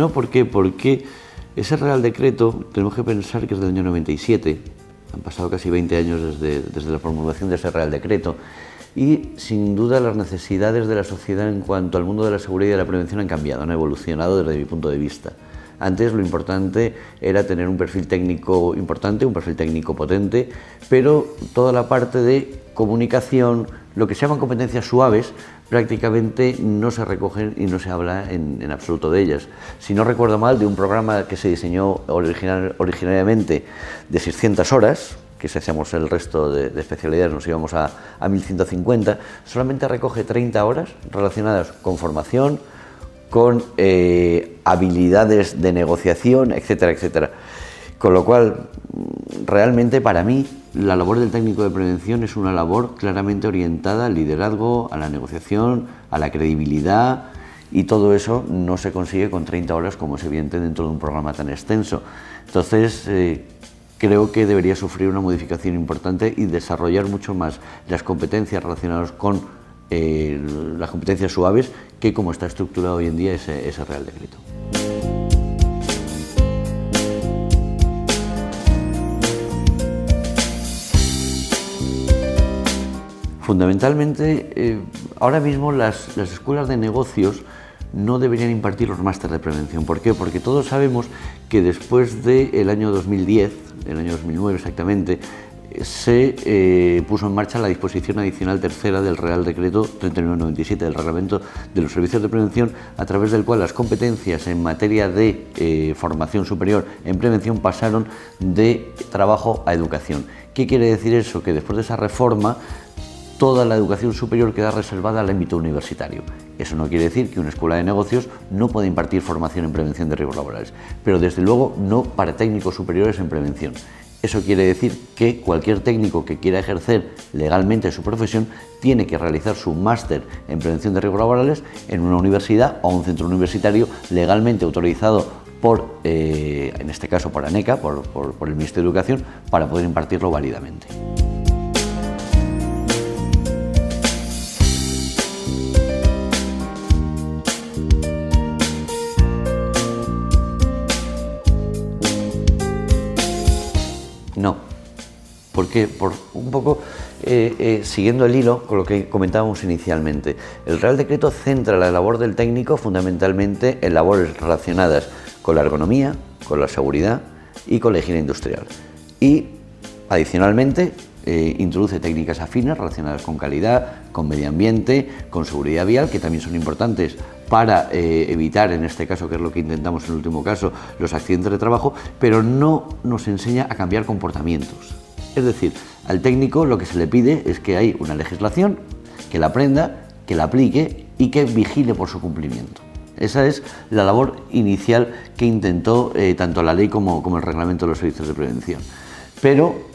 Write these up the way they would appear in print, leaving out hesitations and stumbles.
No, ¿por qué? Porque ese Real Decreto, tenemos que pensar que es del año 97, han pasado casi 20 años desde la promulgación de ese Real Decreto, y sin duda las necesidades de la sociedad en cuanto al mundo de la seguridad y de la prevención han cambiado, han evolucionado desde mi punto de vista. Antes lo importante era tener un perfil técnico importante, un perfil técnico potente, pero toda la parte de comunicación, lo que se llaman competencias suaves, prácticamente no se recogen y no se habla en absoluto de ellas. Si no recuerdo mal, de un programa que se diseñó originariamente de 600 horas, que si hacíamos el resto de especialidades nos íbamos a 1150, solamente recoge 30 horas relacionadas con formación, con habilidades de negociación, etcétera, etcétera. Con lo cual, realmente para mí, la labor del técnico de prevención es una labor claramente orientada al liderazgo, a la negociación, a la credibilidad, y todo eso no se consigue con 30 horas como es evidente dentro de un programa tan extenso. Entonces, creo que debería sufrir una modificación importante y desarrollar mucho más las competencias relacionadas con las competencias suaves que como está estructurado hoy en día ese Real Decreto. Fundamentalmente, ahora mismo las escuelas de negocios no deberían impartir los másteres de prevención. ¿Por qué? Porque todos sabemos que después del año 2010, el año 2009 exactamente, se puso en marcha la disposición adicional tercera del Real Decreto 3997 del Reglamento de los Servicios de Prevención, a través del cual las competencias en materia de formación superior en prevención pasaron de trabajo a educación. ¿Qué quiere decir eso? Que después de esa reforma toda la educación superior queda reservada al ámbito universitario. Eso no quiere decir que una escuela de negocios no pueda impartir formación en prevención de riesgos laborales, pero desde luego no para técnicos superiores en prevención. Eso quiere decir que cualquier técnico que quiera ejercer legalmente su profesión tiene que realizar su máster en prevención de riesgos laborales en una universidad o un centro universitario legalmente autorizado por, en este caso por ANECA, por el Ministerio de Educación, para poder impartirlo válidamente. No. ¿Por qué? Por un poco siguiendo el hilo con lo que comentábamos inicialmente. El Real Decreto centra la labor del técnico fundamentalmente en labores relacionadas con la ergonomía, con la seguridad y con la higiene industrial. Y, adicionalmente, introduce técnicas afines relacionadas con calidad, con medio ambiente, con seguridad vial, que también son importantes para evitar, en este caso, que es lo que intentamos en el último caso, los accidentes de trabajo, pero no nos enseña a cambiar comportamientos. Es decir, al técnico lo que se le pide es que hay una legislación, que la aprenda, que la aplique y que vigile por su cumplimiento. Esa es la labor inicial que intentó tanto la ley como el reglamento de los servicios de prevención. Pero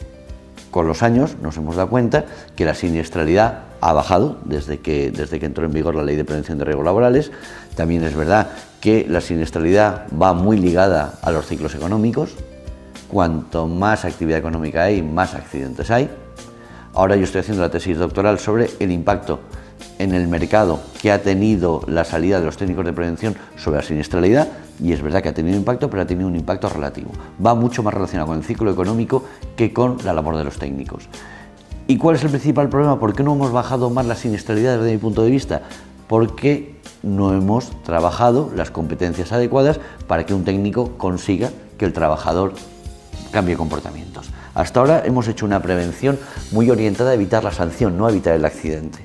con los años nos hemos dado cuenta que la siniestralidad ha bajado desde que entró en vigor la Ley de Prevención de Riesgos Laborales. También es verdad que la siniestralidad va muy ligada a los ciclos económicos. Cuanto más actividad económica hay, más accidentes hay. Ahora yo estoy haciendo la tesis doctoral sobre el impacto en el mercado que ha tenido la salida de los técnicos de prevención sobre la siniestralidad, y es verdad que ha tenido impacto, pero ha tenido un impacto relativo. Va mucho más relacionado con el ciclo económico que con la labor de los técnicos. ¿Y cuál es el principal problema? ¿Por qué no hemos bajado más la siniestralidad desde mi punto de vista? Porque no hemos trabajado las competencias adecuadas para que un técnico consiga que el trabajador cambie comportamientos. Hasta ahora hemos hecho una prevención muy orientada a evitar la sanción, no a evitar el accidente.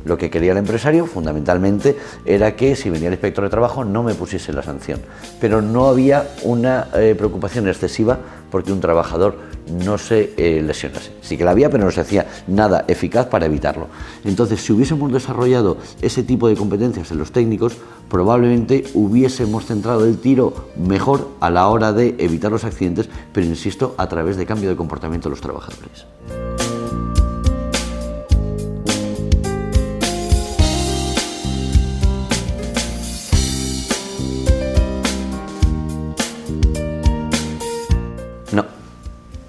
Lo que quería el empresario fundamentalmente era que si venía el inspector de trabajo no me pusiese la sanción, pero no había una preocupación excesiva porque un trabajador no se lesionase. Sí que la había, pero no se hacía nada eficaz para evitarlo. Entonces, si hubiésemos desarrollado ese tipo de competencias en los técnicos, probablemente hubiésemos centrado el tiro mejor a la hora de evitar los accidentes, pero insisto, a través de cambio de comportamiento de los trabajadores.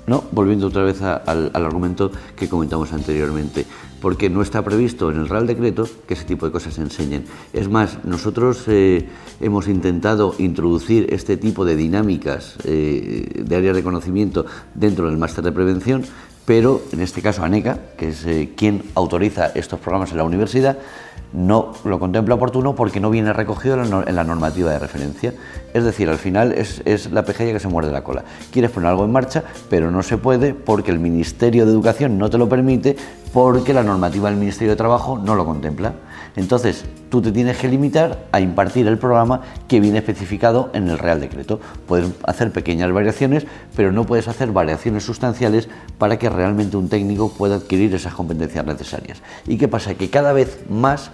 No, volviendo otra vez al argumento que comentamos anteriormente, porque no está previsto en el Real Decreto que ese tipo de cosas se enseñen. Es más, nosotros hemos intentado introducir este tipo de dinámicas de áreas de conocimiento dentro del máster de prevención, pero en este caso ANECA, que es quien autoriza estos programas en la universidad, no lo contempla oportuno porque no viene recogido en la normativa de referencia. Es decir, al final es la pejeya que se muerde la cola. Quieres poner algo en marcha, pero no se puede porque el Ministerio de Educación no te lo permite, porque la normativa del Ministerio de Trabajo no lo contempla. Entonces, tú te tienes que limitar a impartir el programa que viene especificado en el Real Decreto. Puedes hacer pequeñas variaciones, pero no puedes hacer variaciones sustanciales para que realmente un técnico pueda adquirir esas competencias necesarias. ¿Y qué pasa? Que cada vez más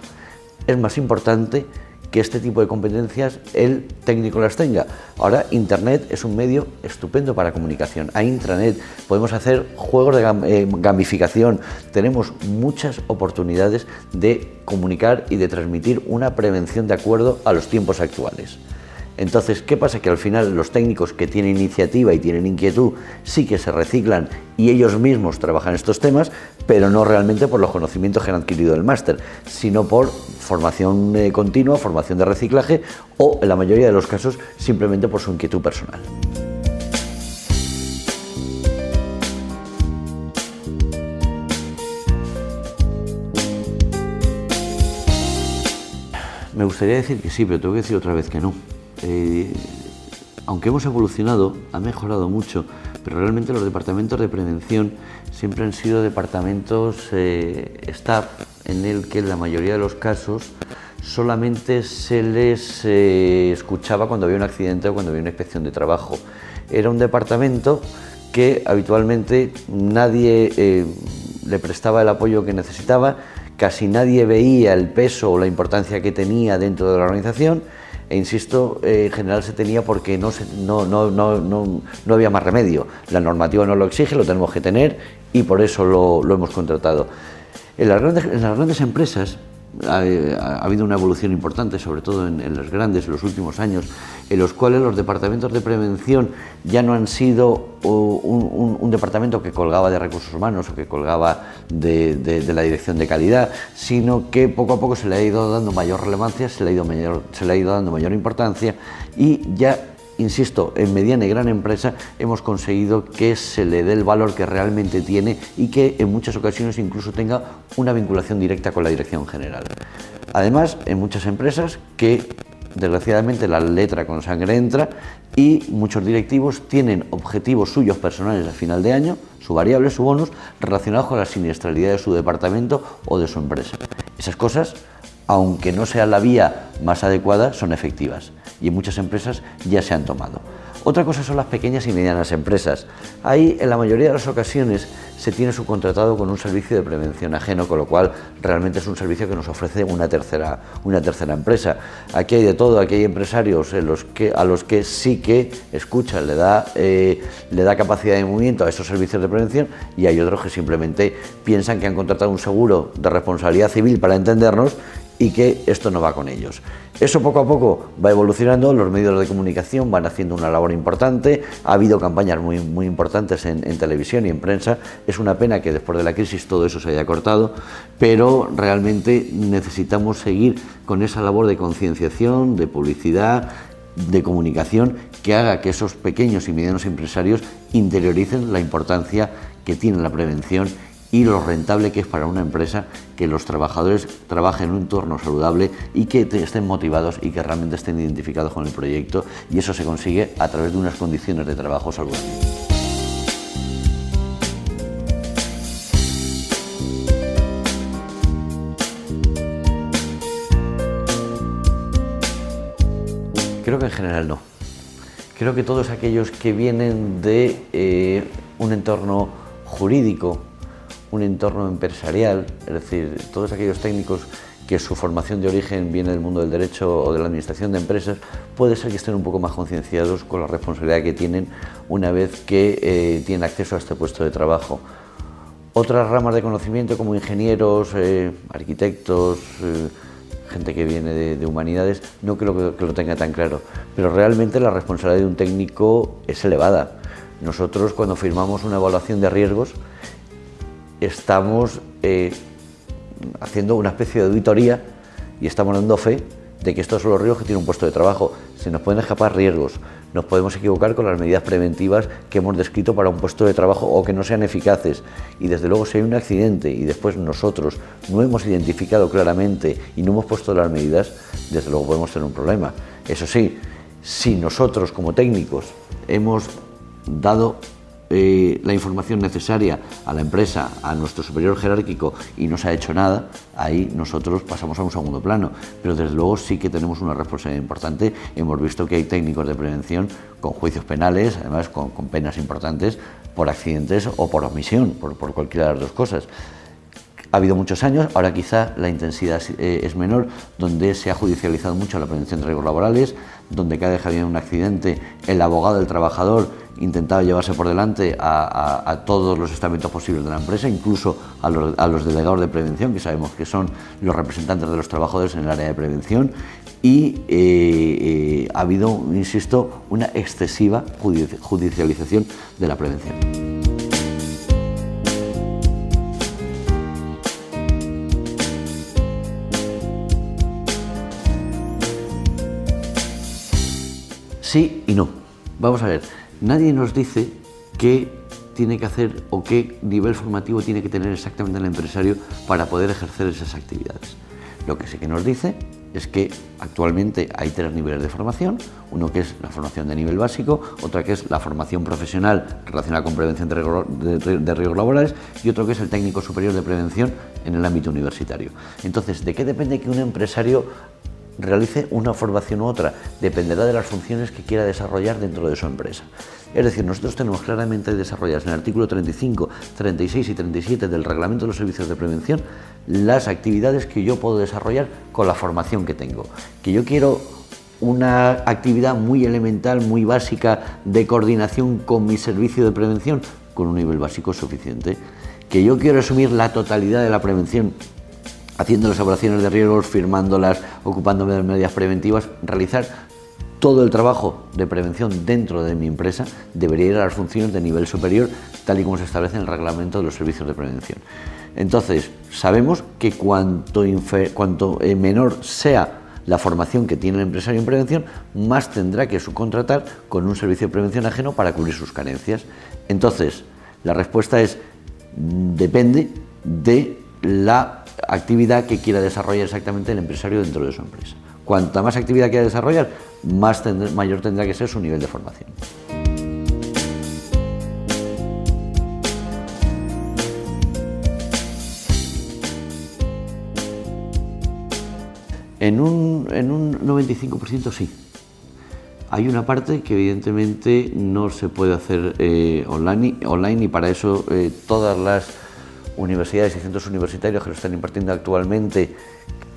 es más importante que este tipo de competencias el técnico las tenga. Ahora Internet es un medio estupendo para comunicación. Hay intranet, podemos hacer juegos de gamificación, tenemos muchas oportunidades de comunicar y de transmitir una prevención de acuerdo a los tiempos actuales. Entonces, ¿qué pasa? Que al final los técnicos que tienen iniciativa y tienen inquietud sí que se reciclan y ellos mismos trabajan estos temas, pero no realmente por los conocimientos que han adquirido del máster, sino por formación continua, formación de reciclaje o, en la mayoría de los casos, simplemente por su inquietud personal. Me gustaría decir que sí, pero tengo que decir otra vez que no. Aunque hemos evolucionado, ha mejorado mucho, pero realmente los departamentos de prevención siempre han sido departamentos staff en el que en la mayoría de los casos solamente se les escuchaba cuando había un accidente o cuando había una inspección de trabajo. Era un departamento que habitualmente nadie le prestaba el apoyo que necesitaba, casi nadie veía el peso o la importancia que tenía dentro de la organización. E insisto, en general se tenía porque no había más remedio. La normativa nos lo exige, lo tenemos que tener y por eso lo hemos contratado. En las grandes empresas ha habido una evolución importante, sobre todo en las grandes, en los últimos años, en los cuales los departamentos de prevención ya no han sido un departamento que colgaba de recursos humanos o que colgaba de la dirección de calidad, sino que poco a poco se le ha ido dando mayor relevancia, se le ha ido dando mayor importancia y ya, insisto, en mediana y gran empresa hemos conseguido que se le dé el valor que realmente tiene y que en muchas ocasiones incluso tenga una vinculación directa con la dirección general. Además, en muchas empresas que desgraciadamente la letra con sangre entra y muchos directivos tienen objetivos suyos personales a final de año, su variable, su bonus, relacionados con la siniestralidad de su departamento o de su empresa. Esas cosas, aunque no sea la vía más adecuada, son efectivas y en muchas empresas ya se han tomado. Otra cosa son las pequeñas y medianas empresas. Ahí, en la mayoría de las ocasiones, se tiene subcontratado con un servicio de prevención ajeno, con lo cual realmente es un servicio que nos ofrece una tercera empresa. Aquí hay de todo, aquí hay empresarios a los que sí que escuchan, le da capacidad de movimiento a esos servicios de prevención y hay otros que simplemente piensan que han contratado un seguro de responsabilidad civil para entendernos y que esto no va con ellos. Eso poco a poco va evolucionando, los medios de comunicación van haciendo una labor importante, ha habido campañas muy importantes en televisión y en prensa. Es una pena que después de la crisis todo eso se haya cortado, pero realmente necesitamos seguir con esa labor de concienciación, de publicidad, de comunicación, que haga que esos pequeños y medianos empresarios interioricen la importancia que tiene la prevención y lo rentable que es para una empresa que los trabajadores trabajen en un entorno saludable y que estén motivados y que realmente estén identificados con el proyecto, y eso se consigue a través de unas condiciones de trabajo saludables. Creo que en general no. Creo que todos aquellos que vienen de un entorno jurídico, un entorno empresarial, es decir, todos aquellos técnicos que su formación de origen viene del mundo del derecho o de la administración de empresas, puede ser que estén un poco más concienciados con la responsabilidad que tienen una vez que tienen acceso a este puesto de trabajo. Otras ramas de conocimiento como ingenieros, arquitectos, gente que viene de humanidades, no creo que lo tenga tan claro, pero realmente la responsabilidad de un técnico es elevada. Nosotros, cuando firmamos una evaluación de riesgos, estamos haciendo una especie de auditoría y estamos dando fe de que estos son los riesgos que tiene un puesto de trabajo. Se nos pueden escapar riesgos, nos podemos equivocar con las medidas preventivas que hemos descrito para un puesto de trabajo o que no sean eficaces. Y desde luego, si hay un accidente y después nosotros no hemos identificado claramente y no hemos puesto las medidas, desde luego podemos tener un problema. Eso sí, si nosotros como técnicos hemos dado la información necesaria a la empresa, a nuestro superior jerárquico, y no se ha hecho nada, ahí nosotros pasamos a un segundo plano. Pero desde luego sí que tenemos una responsabilidad importante. Hemos visto que hay técnicos de prevención con juicios penales, además con penas importantes por accidentes o por omisión, por cualquiera de las dos cosas. Ha habido muchos años, ahora quizá la intensidad es menor, donde se ha judicializado mucho la prevención de riesgos laborales, donde cada vez que había un accidente, el abogado del trabajador intentaba llevarse por delante a todos los estamentos posibles de la empresa, incluso a los delegados de prevención, que sabemos que son los representantes de los trabajadores en el área de prevención, y ha habido, insisto, una excesiva judicialización de la prevención. Sí y no. Vamos a ver, nadie nos dice qué tiene que hacer o qué nivel formativo tiene que tener exactamente el empresario para poder ejercer esas actividades. Lo que sí que nos dice es que actualmente hay 3 niveles de formación, uno que es la formación de nivel básico, otra que es la formación profesional relacionada con prevención de riesgos laborales y otro que es el técnico superior de prevención en el ámbito universitario. Entonces, ¿de qué depende que un empresario realice una formación u otra? Dependerá de las funciones que quiera desarrollar dentro de su empresa. Es decir, nosotros tenemos claramente desarrolladas en el artículo 35, 36 y 37 del Reglamento de los Servicios de Prevención las actividades que yo puedo desarrollar con la formación que tengo. Que yo quiero una actividad muy elemental, muy básica de coordinación con mi servicio de prevención, con un nivel básico suficiente. Que yo quiero asumir la totalidad de la prevención, haciendo las evaluaciones de riesgos, firmándolas, ocupándome de medidas preventivas, realizar todo el trabajo de prevención dentro de mi empresa, debería ir a las funciones de nivel superior, tal y como se establece en el Reglamento de los Servicios de Prevención. Entonces, sabemos que cuanto menor sea la formación que tiene el empresario en prevención, más tendrá que subcontratar con un servicio de prevención ajeno para cubrir sus carencias. Entonces, la respuesta es, depende de la actividad que quiera desarrollar exactamente el empresario dentro de su empresa. Cuanta más actividad quiera desarrollar, mayor tendrá que ser su nivel de formación. En un 95% sí. Hay una parte que evidentemente no se puede hacer online y para eso todas las universidades y centros universitarios que lo están impartiendo actualmente,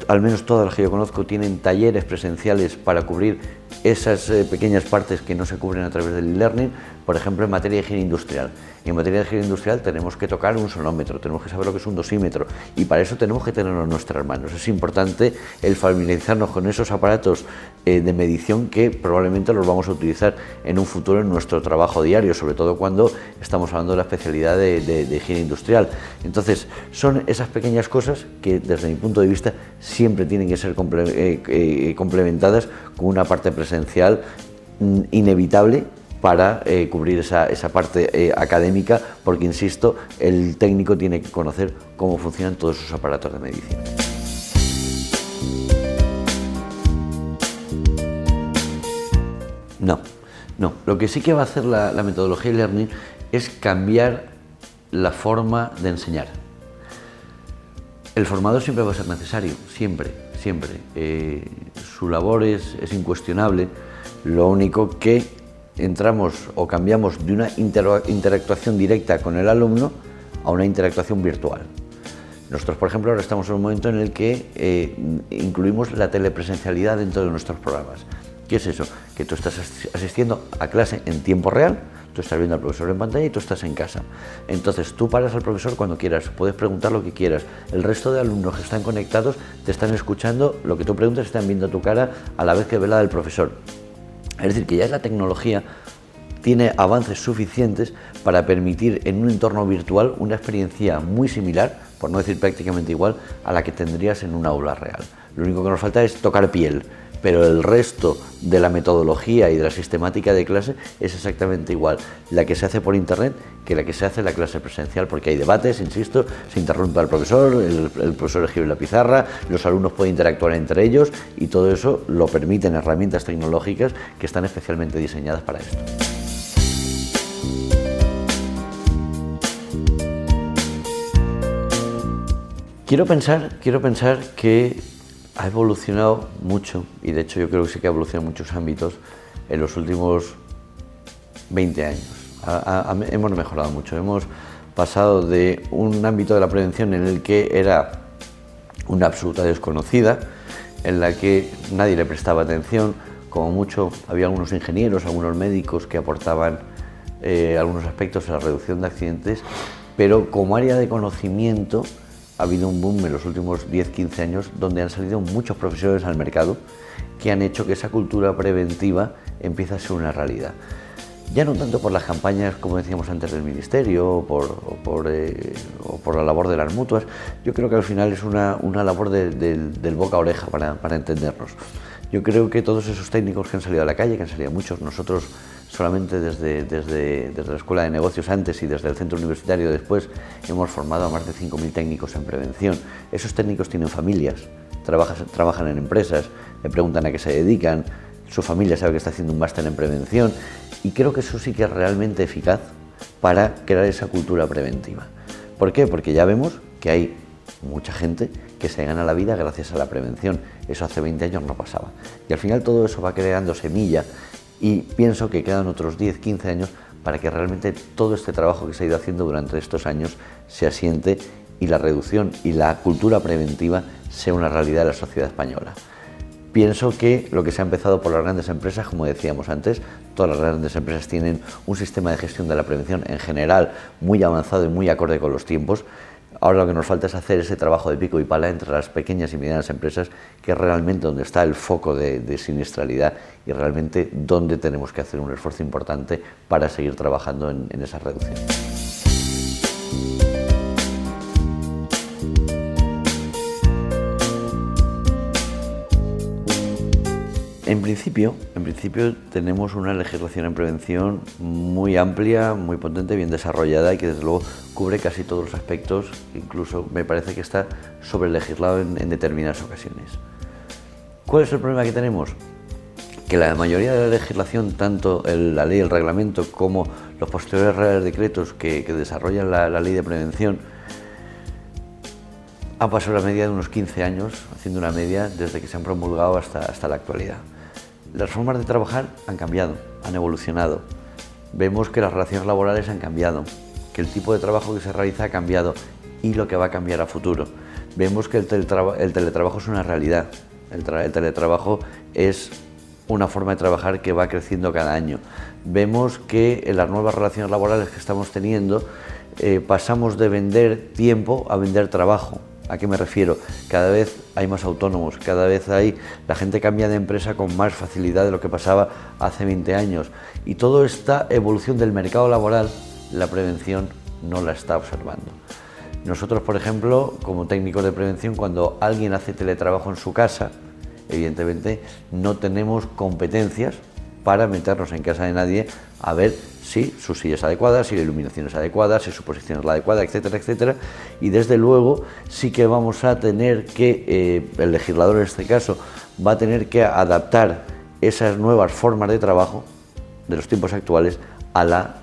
al menos todas las que yo conozco, tienen talleres presenciales para cubrir esas pequeñas partes que no se cubren a través del e-learning, por ejemplo en materia de higiene industrial. Y en materia de higiene industrial tenemos que tocar un sonómetro, tenemos que saber lo que es un dosímetro y para eso tenemos que tenerlo en nuestras manos. Es importante el familiarizarnos con esos aparatos de medición que probablemente los vamos a utilizar en un futuro en nuestro trabajo diario, sobre todo cuando estamos hablando de la especialidad de higiene industrial. Entonces, son esas pequeñas cosas que desde mi punto de vista siempre tienen que ser complementadas con una parte presencial inevitable para cubrir esa parte académica, porque, insisto, el técnico tiene que conocer cómo funcionan todos esos aparatos de medición. No. Lo que sí que va a hacer la metodología e-learning es cambiar la forma de enseñar. El formador siempre va a ser necesario, siempre. Su labor es incuestionable. Lo único que entramos o cambiamos de una interactuación directa con el alumno a una interactuación virtual. Nosotros, por ejemplo, ahora estamos en un momento en el que incluimos la telepresencialidad dentro de nuestros programas. ¿Qué es eso? Que tú estás asistiendo a clase en tiempo real, tú estás viendo al profesor en pantalla y tú estás en casa. Entonces tú paras al profesor cuando quieras, puedes preguntar lo que quieras. El resto de alumnos que están conectados te están escuchando, lo que tú preguntas están viendo tu cara a la vez que ve la del profesor. Es decir, que ya es la tecnología tiene avances suficientes para permitir en un entorno virtual una experiencia muy similar, por no decir prácticamente igual, a la que tendrías en una aula real. Lo único que nos falta es tocar piel, pero el resto de la metodología y de la sistemática de clase es exactamente igual la que se hace por internet que la que se hace en la clase presencial, porque hay debates, insisto, se interrumpe al profesor, el profesor escribe en la pizarra, los alumnos pueden interactuar entre ellos y todo eso lo permiten herramientas tecnológicas que están especialmente diseñadas para esto. Quiero pensar que ha evolucionado mucho, y de hecho yo creo que sí que ha evolucionado en muchos ámbitos en los últimos 20 años. Hemos mejorado mucho, hemos pasado de un ámbito de la prevención en el que era una absoluta desconocida, en la que nadie le prestaba atención, como mucho había algunos ingenieros, algunos médicos que aportaban algunos aspectos a la reducción de accidentes, pero como área de conocimiento ha habido un boom en los últimos 10-15 años donde han salido muchos profesionales al mercado que han hecho que esa cultura preventiva empiece a ser una realidad. Ya no tanto por las campañas, como decíamos antes, del Ministerio o por la labor de las mutuas. Yo creo que al final es una labor del boca a oreja para entendernos. Yo creo que todos esos técnicos que han salido a la calle, que han salido muchos, nosotros solamente desde la Escuela de Negocios antes y desde el centro universitario después hemos formado a más de 5.000 técnicos en prevención. Esos técnicos tienen familias, trabajan en empresas, le preguntan a qué se dedican, su familia sabe que está haciendo un máster en prevención y creo que eso sí que es realmente eficaz para crear esa cultura preventiva. ¿Por qué? Porque ya vemos que hay mucha gente que se gana la vida gracias a la prevención. Eso hace 20 años no pasaba. Y al final todo eso va creando semilla y pienso que quedan otros 10-15 años para que realmente todo este trabajo que se ha ido haciendo durante estos años se asiente y la reducción y la cultura preventiva sea una realidad de la sociedad española. Pienso que lo que se ha empezado por las grandes empresas, como decíamos antes, todas las grandes empresas tienen un sistema de gestión de la prevención en general muy avanzado y muy acorde con los tiempos. Ahora lo que nos falta es hacer ese trabajo de pico y pala entre las pequeñas y medianas empresas, que es realmente donde está el foco de siniestralidad y realmente donde tenemos que hacer un esfuerzo importante para seguir trabajando en esa reducción. En principio tenemos una legislación en prevención muy amplia, muy potente, bien desarrollada y que desde luego cubre casi todos los aspectos, incluso me parece que está sobrelegislado en determinadas ocasiones. ¿Cuál es el problema que tenemos? Que la mayoría de la legislación, tanto la ley, el reglamento, como los posteriores reales decretos que desarrollan la ley de prevención, han pasado la media de unos 15 años, haciendo una media desde que se han promulgado hasta la actualidad. Las formas de trabajar han cambiado, han evolucionado. Vemos que las relaciones laborales han cambiado, que el tipo de trabajo que se realiza ha cambiado y lo que va a cambiar a futuro. Vemos que el teletrabajo es una realidad. El teletrabajo es una forma de trabajar que va creciendo cada año. Vemos que en las nuevas relaciones laborales que estamos teniendo pasamos de vender tiempo a vender trabajo. ¿A qué me refiero? Cada vez hay más autónomos, cada vez la gente cambia de empresa con más facilidad de lo que pasaba hace 20 años. Y toda esta evolución del mercado laboral, la prevención no la está observando. Nosotros, por ejemplo, como técnicos de prevención, cuando alguien hace teletrabajo en su casa, evidentemente no tenemos competencias para meternos en casa de nadie a ver si su silla es adecuada, si la iluminación es adecuada, si su posición es la adecuada, etcétera, etcétera. Y desde luego sí que vamos a tener que, el legislador en este caso, va a tener que adaptar esas nuevas formas de trabajo de los tiempos actuales a la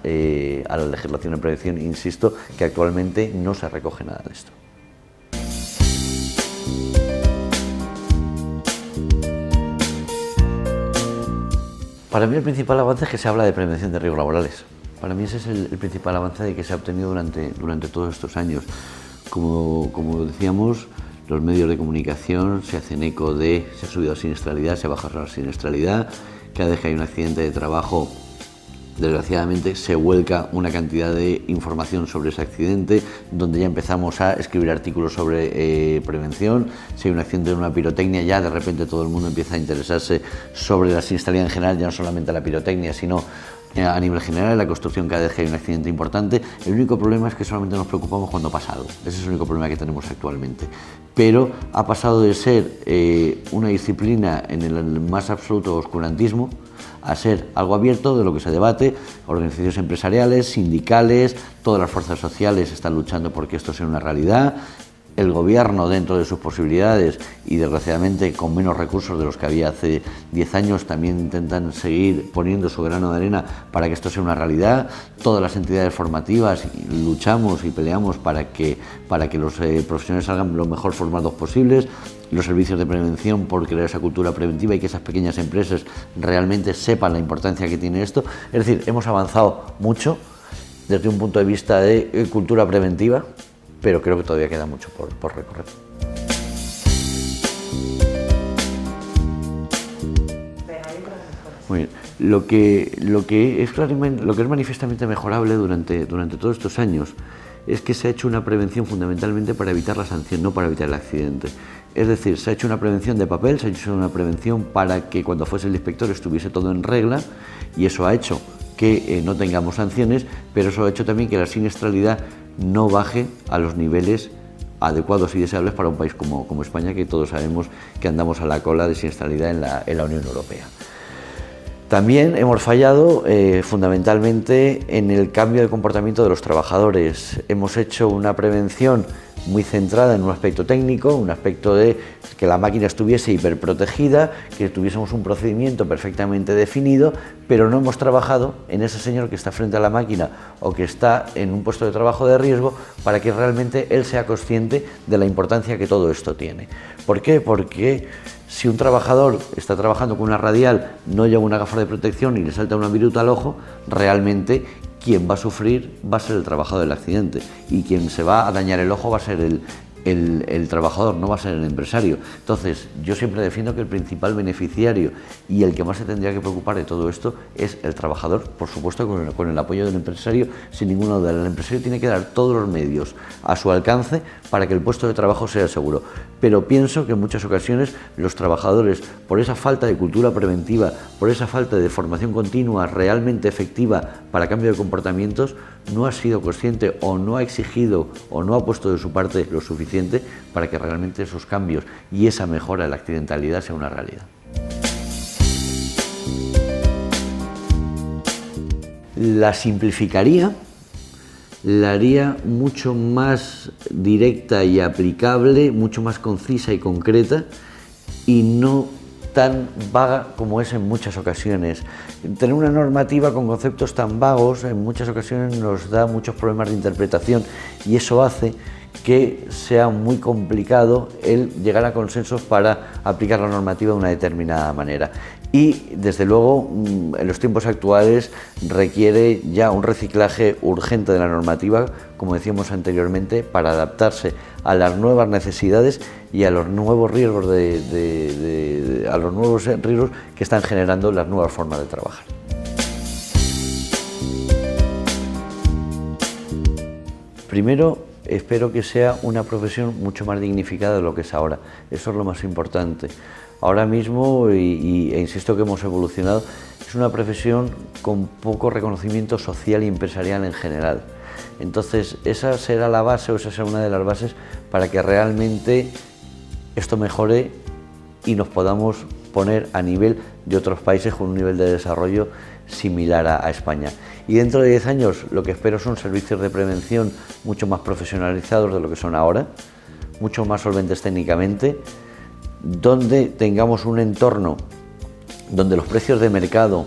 legislación en prevención, insisto, que actualmente no se recoge nada de esto. Para mí el principal avance es que se habla de prevención de riesgos laborales. Para mí ese es el principal avance de que se ha obtenido durante todos estos años. Como decíamos, los medios de comunicación se hacen eco de se ha subido la siniestralidad, se ha bajado la siniestralidad, cada vez que hay un accidente de trabajo, desgraciadamente se vuelca una cantidad de información sobre ese accidente, donde ya empezamos a escribir artículos sobre prevención. Si hay un accidente en una pirotecnia, ya de repente todo el mundo empieza a interesarse sobre la siniestralidad en general, ya no solamente la pirotecnia, sino a nivel general en la construcción. Cada vez que hay un accidente importante, el único problema es que solamente nos preocupamos cuando pasa algo. Ese es el único problema que tenemos actualmente. Pero ha pasado de ser una disciplina en el más absoluto oscurantismo a ser algo abierto de lo que se debate. Organizaciones empresariales, sindicales, todas las fuerzas sociales están luchando porque esto sea una realidad. El gobierno, dentro de sus posibilidades y desgraciadamente con menos recursos de los que había hace 10 años, también intentan seguir poniendo su grano de arena para que esto sea una realidad. Todas las entidades formativas luchamos y peleamos para que los profesionales salgan lo mejor formados posibles. Los servicios de prevención por crear esa cultura preventiva y que esas pequeñas empresas realmente sepan la importancia que tiene esto. Es decir, hemos avanzado mucho desde un punto de vista de cultura preventiva, pero creo que todavía queda mucho por recorrer. Muy bien. Lo que es manifiestamente mejorable durante todos estos años es que se ha hecho una prevención fundamentalmente para evitar la sanción, no para evitar el accidente. Es decir, se ha hecho una prevención de papel, se ha hecho una prevención para que cuando fuese el inspector estuviese todo en regla, y eso ha hecho que no tengamos sanciones, pero eso ha hecho también que la siniestralidad no baje a los niveles adecuados y deseables para un país como España, que todos sabemos que andamos a la cola de siniestralidad en la Unión Europea. También hemos fallado fundamentalmente en el cambio de comportamiento de los trabajadores. Hemos hecho una prevención muy centrada en un aspecto técnico, un aspecto de que la máquina estuviese hiperprotegida, que tuviésemos un procedimiento perfectamente definido, pero no hemos trabajado en ese señor que está frente a la máquina o que está en un puesto de trabajo de riesgo para que realmente él sea consciente de la importancia que todo esto tiene. ¿Por qué? Porque si un trabajador está trabajando con una radial, no lleva una gafa de protección y le salta una viruta al ojo, realmente quien va a sufrir va a ser el trabajador del accidente, y quien se va a dañar el ojo va a ser el trabajador, no va a ser el empresario. Entonces, yo siempre defiendo que el principal beneficiario y el que más se tendría que preocupar de todo esto es el trabajador, por supuesto con el apoyo del empresario, sin ninguna duda. El empresario tiene que dar todos los medios a su alcance para que el puesto de trabajo sea seguro. Pero pienso que en muchas ocasiones los trabajadores, por esa falta de cultura preventiva, por esa falta de formación continua realmente efectiva para cambio de comportamientos, no ha sido consciente o no ha exigido o no ha puesto de su parte lo suficiente para que realmente esos cambios y esa mejora de la accidentalidad sea una realidad. La simplificaría, la haría mucho más directa y aplicable, mucho más concisa y concreta, y no tan vaga como es en muchas ocasiones. Tener una normativa con conceptos tan vagos en muchas ocasiones nos da muchos problemas de interpretación, y eso hace que sea muy complicado el llegar a consensos para aplicar la normativa de una determinada manera. Y desde luego en los tiempos actuales requiere ya un reciclaje urgente de la normativa, como decíamos anteriormente, para adaptarse a las nuevas necesidades y a los nuevos riesgos que están generando las nuevas formas de trabajar. Primero, espero que sea una profesión mucho más dignificada de lo que es ahora. Eso es lo más importante. Ahora mismo, e insisto que hemos evolucionado, es una profesión con poco reconocimiento social y empresarial en general. Entonces, esa será la base, o esa será una de las bases para que realmente esto mejore y nos podamos poner a nivel de otros países con un nivel de desarrollo similar a España. Y dentro de 10 años lo que espero son servicios de prevención mucho más profesionalizados de lo que son ahora, mucho más solventes técnicamente, donde tengamos un entorno donde los precios de mercado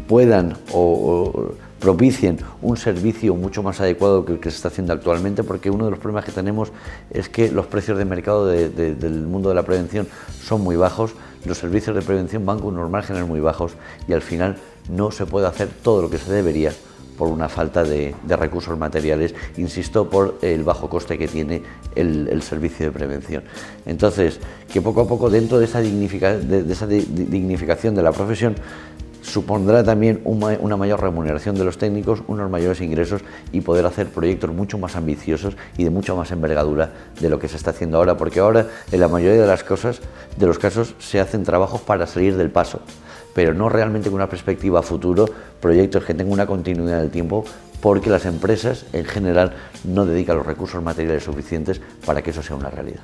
puedan o propicien un servicio mucho más adecuado que el que se está haciendo actualmente, porque uno de los problemas que tenemos es que los precios de mercado del mundo de la prevención son muy bajos, los servicios de prevención van con unos márgenes muy bajos y al final no se puede hacer todo lo que se debería por una falta de recursos materiales, insisto, por el bajo coste que tiene el servicio de prevención. Entonces, que poco a poco dentro de esa dignificación de la profesión supondrá también una mayor remuneración de los técnicos, unos mayores ingresos y poder hacer proyectos mucho más ambiciosos y de mucha más envergadura de lo que se está haciendo ahora, porque ahora en la mayoría de los casos se hacen trabajos para salir del paso, pero no realmente con una perspectiva a futuro, proyectos que tengan una continuidad en el tiempo, porque las empresas en general no dedican los recursos materiales suficientes para que eso sea una realidad.